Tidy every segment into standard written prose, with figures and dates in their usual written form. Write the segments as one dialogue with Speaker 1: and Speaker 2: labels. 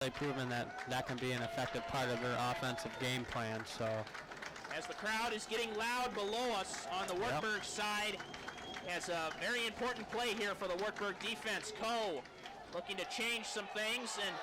Speaker 1: They've proven that can be an effective part of their offensive game plan. So,
Speaker 2: as the crowd is getting loud below us on the Wartburg side, as a very important play here for the Wartburg defense. Coe looking to change some things and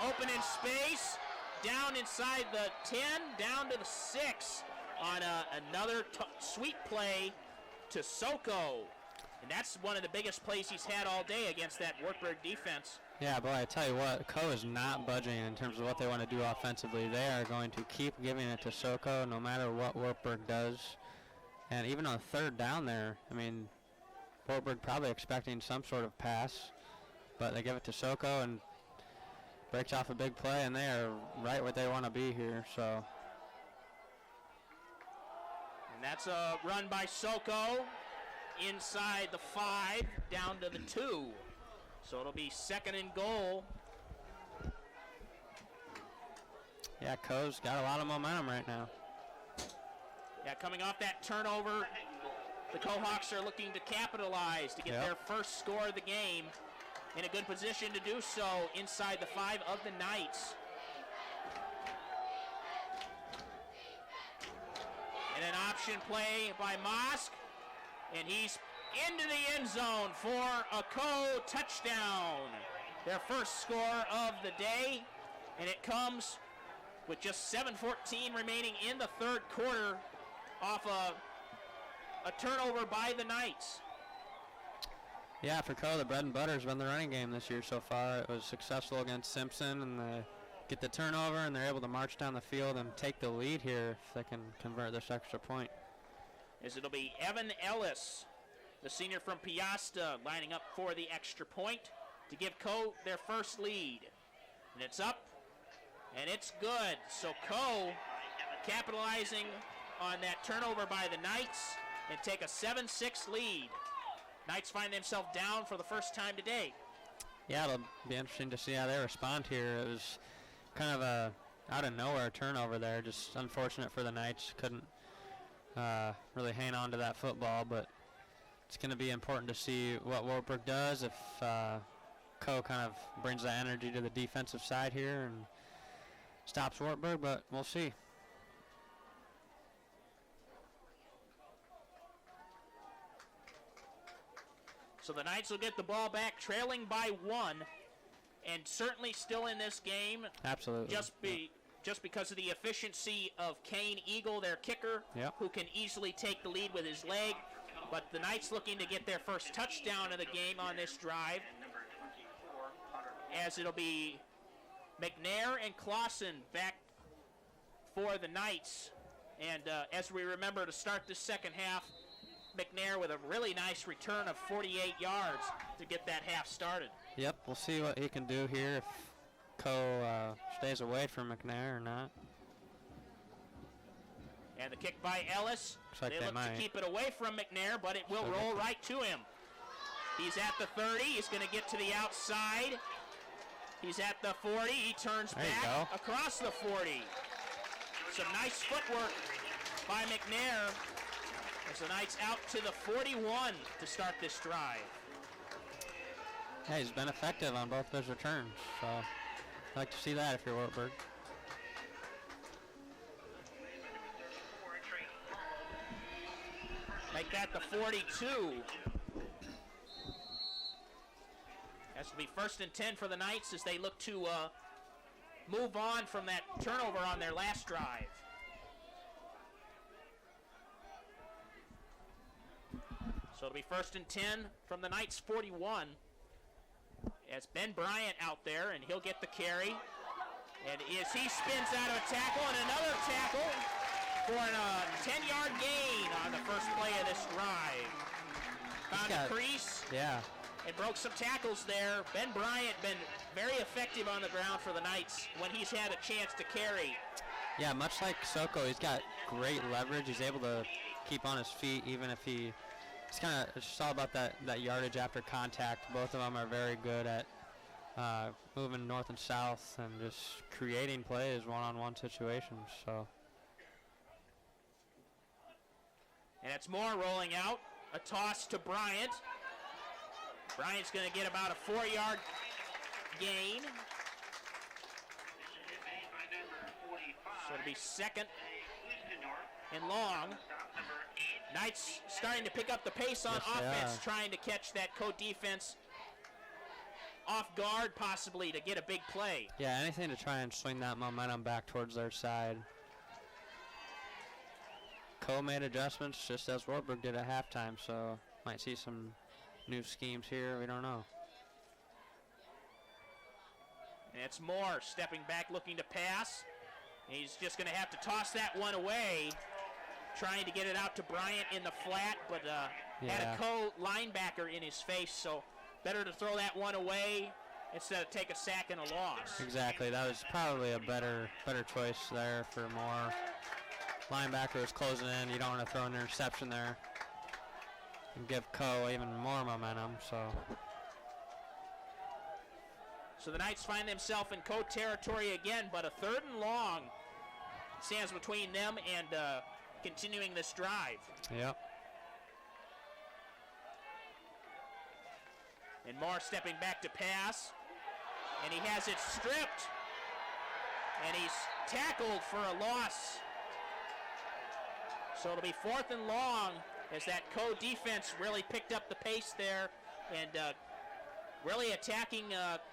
Speaker 2: open in space, down inside the 10, down to the 6 on another sweet play to Soko. And that's one of the biggest plays he's had all day against that Wartburg defense.
Speaker 1: Yeah, boy, I tell you what, Coe is not budging in terms of what they want to do offensively. They are going to keep giving it to Soko no matter what Wartburg does. And even on third down there, I mean, Wartburg probably expecting some sort of pass, but they give it to Soko and breaks off a big play, and they are right where they want to be here. So,
Speaker 2: and that's a run by Soko inside the 5, down to the 2. So it'll be 2nd and goal.
Speaker 1: Yeah, Coe's got a lot of momentum right now.
Speaker 2: Yeah, coming off that turnover, the Cohawks are looking to capitalize to get their first score of the game. In a good position to do so inside the 5 of the Knights. And an option play by Mosk. And he's into the end zone for a Coe touchdown. Their first score of the day. And it comes with just 7:14 remaining in the third quarter off a turnover by the Knights.
Speaker 1: Yeah, for Coe, the bread and butter has been the running game this year so far. It was successful against Simpson, and they get the turnover, and they're able to march down the field and take the lead here if they can convert this extra point.
Speaker 2: As it'll be Evan Ellis, the senior from Piasta, lining up for the extra point to give Coe their first lead. And it's up, and it's good. So Coe capitalizing on that turnover by the Knights and take a 7-6 lead. Knights find themselves down for the first time today.
Speaker 1: Yeah, it'll be interesting to see how they respond here. It was kind of a out of nowhere turnover there. Just unfortunate for the Knights. Couldn't really hang on to that football, but it's going to be important to see what Wartburg does if Coe kind of brings that energy to the defensive side here and stops Wartburg, but we'll see.
Speaker 2: So the Knights will get the ball back, trailing by 1, and certainly still in this game.
Speaker 1: Absolutely.
Speaker 2: Just because of the efficiency of Kane Eagle, their kicker, who can easily take the lead with his leg. But the Knights looking to get their first touchdown of the game on this drive, as it'll be McNair and Clausen back for the Knights. And as we remember to start the second half, McNair with a really nice return of 48 yards to get that half started.
Speaker 1: Yep, we'll see what he can do here if Coe stays away from McNair or not.
Speaker 2: And the kick by Ellis.
Speaker 1: Looks like
Speaker 2: they look to keep it away from McNair, but it will roll right to him. He's at the 30. He's going to get to the outside. He's at the 40. He turns back across the 40. Some nice footwork by McNair. As the Knights out to the 41 to start this drive.
Speaker 1: Yeah, he's been effective on both of his returns, so I'd like to see that if you're Wartburg.
Speaker 2: Make that the 42. That's to be 1st and 10 for the Knights as they look to move on from that turnover on their last drive. So it'll be 1st and 10 from the Knights 41. As Ben Bryant out there, and he'll get the carry. And as he spins out of a tackle, and another tackle for a 10-yard gain on the first play of this drive. Found a crease.
Speaker 1: Yeah.
Speaker 2: And broke some tackles there. Ben Bryant been very effective on the ground for the Knights when he's had a chance to carry.
Speaker 1: Yeah, much like Soko, he's got great leverage. He's able to keep on his feet even if he... It's kind of just all about that yardage after contact. Both of them are very good at moving north and south and just creating plays one-on-one situations. So.
Speaker 2: And it's Moore rolling out. A toss to Bryant. Bryant's going to get about a 4-yard gain. be second and long. Knights starting to pick up the pace on offense, trying to catch that Coe defense off guard possibly to get a big play.
Speaker 1: Yeah, anything to try and swing that momentum back towards their side. Coe made adjustments just as Wartburg did at halftime, so might see some new schemes here. We don't know.
Speaker 2: And it's Moore stepping back looking to pass. He's just going to have to toss that one away, trying to get it out to Bryant in the flat, but had a Coe linebacker in his face, so better to throw that one away instead of take a sack and a loss.
Speaker 1: Exactly. That was probably a better choice there for Moore. Linebacker is closing in. You don't want to throw an interception there and give Coe even more momentum.
Speaker 2: So the Knights find themselves in Coe territory again, but a 3rd and long stands between them and continuing this drive.
Speaker 1: Yep.
Speaker 2: And Moore stepping back to pass, and he has it stripped, and he's tackled for a loss. So it'll be 4th and long as that Coe defense really picked up the pace there and really attacking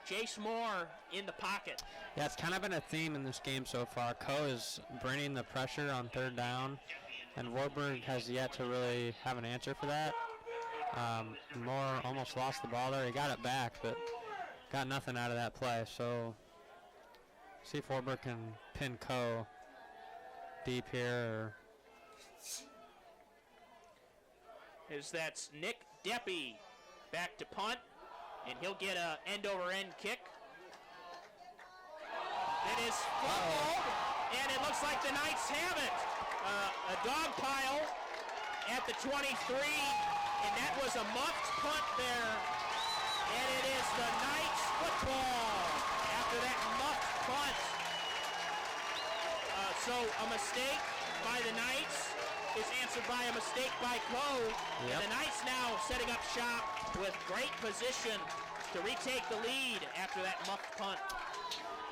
Speaker 2: Jace Moore in the pocket.
Speaker 1: Yeah, it's kind of been a theme in this game so far. Coe is bringing the pressure on 3rd down, and Wartburg has yet to really have an answer for that. Moore almost lost the ball there. He got it back, but got nothing out of that play. So see if Wartburg can pin Coe deep here.
Speaker 2: That's Nick Deppy back to punt, and he'll get a end-over-end kick. It is fumbled, and it looks like the Knights have it. A dog pile at the 23, and that was a muffed punt there, and it is the Knights football after that muffed punt. So a mistake by the Knights is answered by a mistake by Coe.
Speaker 1: Yep.
Speaker 2: And the Knights now setting up shop with great position to retake the lead after that muffed punt.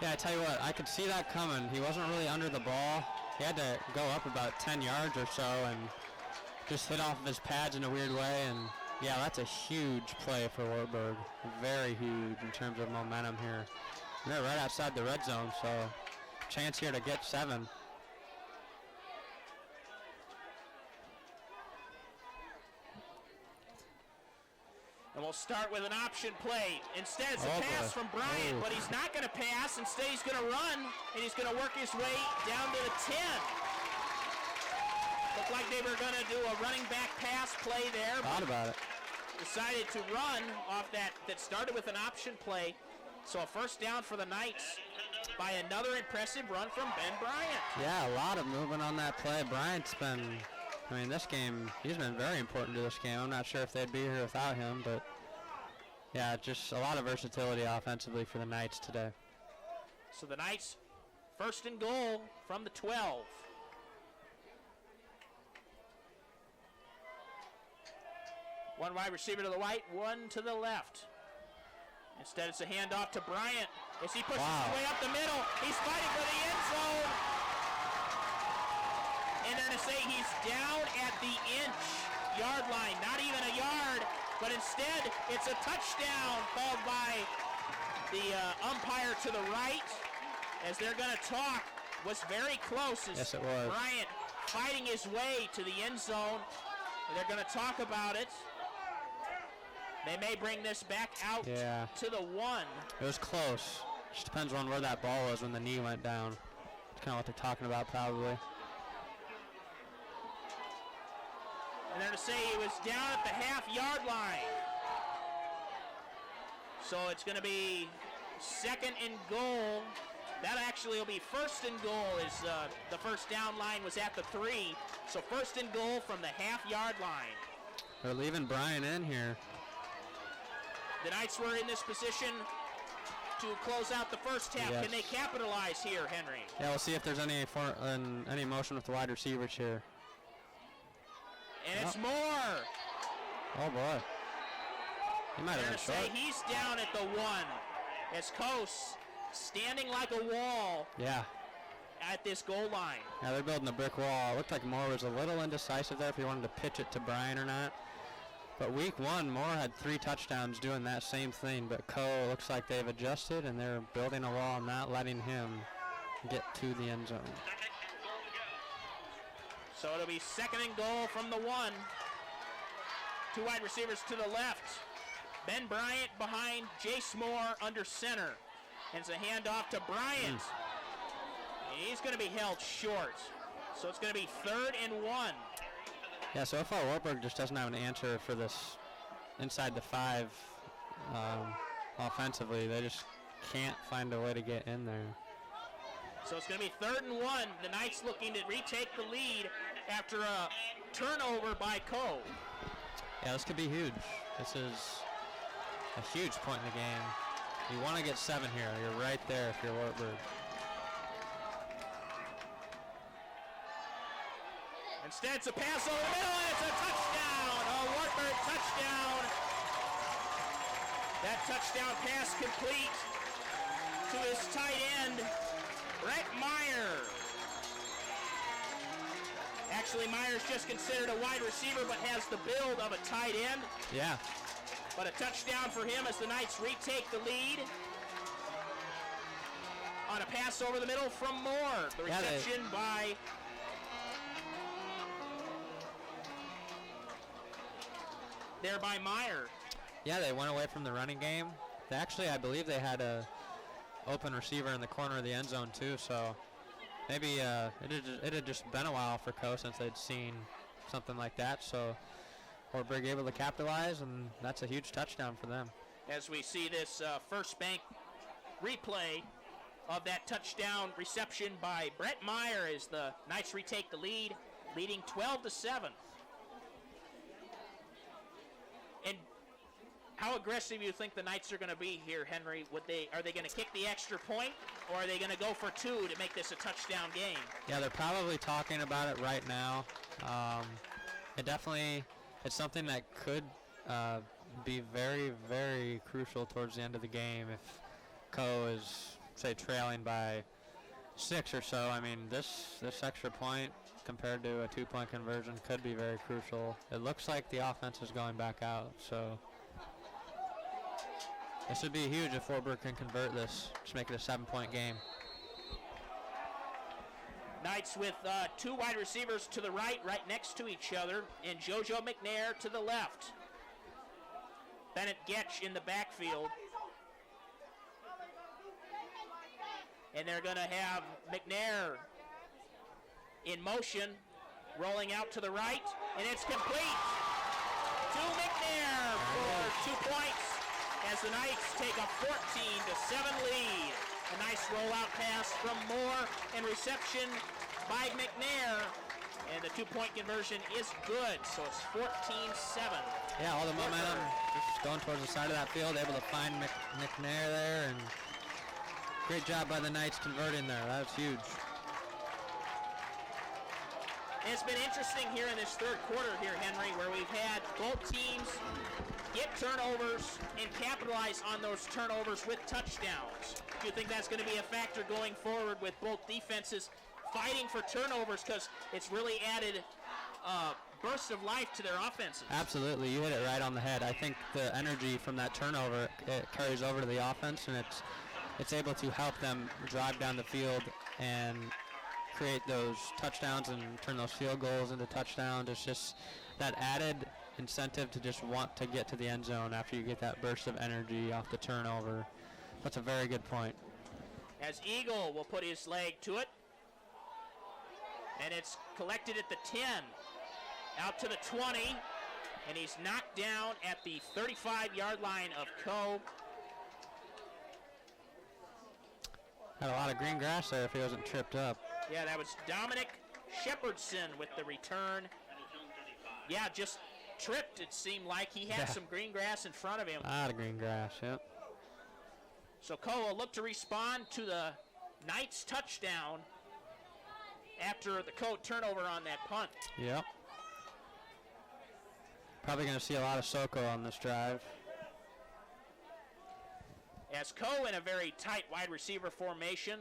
Speaker 1: Yeah, I tell you what, I could see that coming. He wasn't really under the ball. He had to go up about 10 yards or so and just hit off of his pads in a weird way. And yeah, that's a huge play for Wartburg. Very huge in terms of momentum here. They're right outside the red zone, so chance here to get 7.
Speaker 2: And we'll start with an option play. Instead, it's a pass from Bryant, but he's not going to pass. Instead, he's going to run, and he's going to work his way down to the 10. Looked like they were going to do a running back pass play there.
Speaker 1: Thought about it.
Speaker 2: Decided to run off that started with an option play. So a 1st down for the Knights by another impressive run from Ben Bryant.
Speaker 1: Yeah, a lot of movement on that play. Bryant's been... I mean, this game, he's been very important to this game. I'm not sure if they'd be here without him, but yeah, just a lot of versatility offensively for the Knights today.
Speaker 2: So the Knights, 1st and goal from the 12. One wide receiver to the right, one to the left. Instead, it's a handoff to Bryant as he pushes his way up the middle. He's fighting for the end zone. And they're going to say he's down at the inch-yard line. Not even a yard, but instead it's a touchdown called by the umpire to the right. As they're going to talk, was very close.
Speaker 1: Yes, it was.
Speaker 2: Bryant fighting his way to the end zone. And they're going to talk about it. They may bring this back out to the 1.
Speaker 1: It was close. Just depends on where that ball was when the knee went down. That's kind of what they're talking about probably.
Speaker 2: And they're to say he was down at the half-yard line. So it's going to be 2nd and goal. That actually will be 1st and goal as the 1st down line was at the 3. So 1st and goal from the half-yard line.
Speaker 1: They're leaving Bryant in here.
Speaker 2: The Knights were in this position to close out the first half.
Speaker 1: Yes.
Speaker 2: Can they capitalize here, Henry?
Speaker 1: Yeah, we'll see if there's any motion with the wide receivers here.
Speaker 2: And it's Moore.
Speaker 1: Oh, boy. He might have been short.
Speaker 2: He's down at the 1. As Coase standing like a wall.
Speaker 1: Yeah.
Speaker 2: at this goal line.
Speaker 1: Yeah, they're building a brick wall. It looked like Moore was a little indecisive there if he wanted to pitch it to Bryan or not. But week 1, Moore had 3 touchdowns doing that same thing. But Coe looks like they've adjusted, and they're building a wall, not letting him get to the end zone.
Speaker 2: So it'll be 2nd and goal from the 1. 2 wide receivers to the left. Ben Bryant behind Jace Moore under center. And it's a handoff to Bryant. He's going to be held short. So it's going to be 3rd and 1.
Speaker 1: Yeah, so far Wartburg just doesn't have an answer for this inside the 5 offensively. They just can't find a way to get in there.
Speaker 2: So it's going to be 3rd and 1. The Knights looking to retake the lead after a turnover by Coe.
Speaker 1: Yeah, this could be huge. This is a huge point in the game. You want to get 7 here. You're right there if you're Wartburg.
Speaker 2: Instead, it's a pass over the middle, and it's a touchdown. A Wartburg touchdown. That touchdown pass complete to his tight end, Brett Meyer. Actually, Meyer's just considered a wide receiver, but has the build of a tight end.
Speaker 1: Yeah.
Speaker 2: But a touchdown for him as the Knights retake the lead on a pass over the middle from Moore. The reception by Meyer.
Speaker 1: Yeah, they went away from the running game. They actually, I believe they had a open receiver in the corner of the end zone too, so maybe it had just been a while for Coe since they'd seen something like that, so Wartburg able to capitalize, and that's a huge touchdown for them.
Speaker 2: As we see this First Bank replay of that touchdown reception by Brett Meyer as the Knights retake the lead, leading 12-7. And how aggressive do you think the Knights are going to be here, Henry? Are they going to kick the extra point, or are they going to go for 2 to make this a touchdown game?
Speaker 1: Yeah, they're probably talking about it right now. It's something that could be very, very crucial towards the end of the game if Coe is, say, trailing by 6 or so. I mean, this extra point compared to a 2-point conversion could be very crucial. It looks like the offense is going back out, so this would be huge if Wartburg can convert this, just make it a 7-point game.
Speaker 2: Knights with 2 wide receivers to the right next to each other, and JoJo McNair to the left. Bennett Getch in the backfield. And they're going to have McNair in motion, rolling out to the right, and it's complete to McNair for 2 points as the Knights take a 14-7 lead. A nice rollout pass from Moore and reception by McNair, and the 2-point conversion is good, so it's 14-7.
Speaker 1: Yeah, all the momentum just going towards the side of that field, able to find McNair there, and great job by the Knights converting there. That was huge.
Speaker 2: And it's been interesting here in this 3rd quarter here, Henry, where we've had both teams get turnovers and capitalize on those turnovers with touchdowns. Do you think that's going to be a factor going forward with both defenses fighting for turnovers, because it's really added bursts of life to their offenses?
Speaker 1: Absolutely, you hit it right on the head. I think the energy from that turnover, it carries over to the offense, and it's able to help them drive down the field and create those touchdowns and turn those field goals into touchdowns. It's just that added incentive to just want to get to the end zone after you get that burst of energy off the turnover. That's a very good point.
Speaker 2: As Eagle will put his leg to it, and it's collected at the 10, out to the 20, and he's knocked down at the 35-yard line of Coe.
Speaker 1: Had a lot of green grass there if he wasn't tripped up.
Speaker 2: Yeah, that was Dominic Shepherdson with the return. Yeah, just tripped, it seemed like. He had some green grass in front of him.
Speaker 1: A lot of green grass, yep.
Speaker 2: So Coe will look to respond to the Knights touchdown after the Coe turnover on that punt.
Speaker 1: Yep. Probably going to see a lot of Soko on this drive.
Speaker 2: As Coe in a very tight wide receiver formation,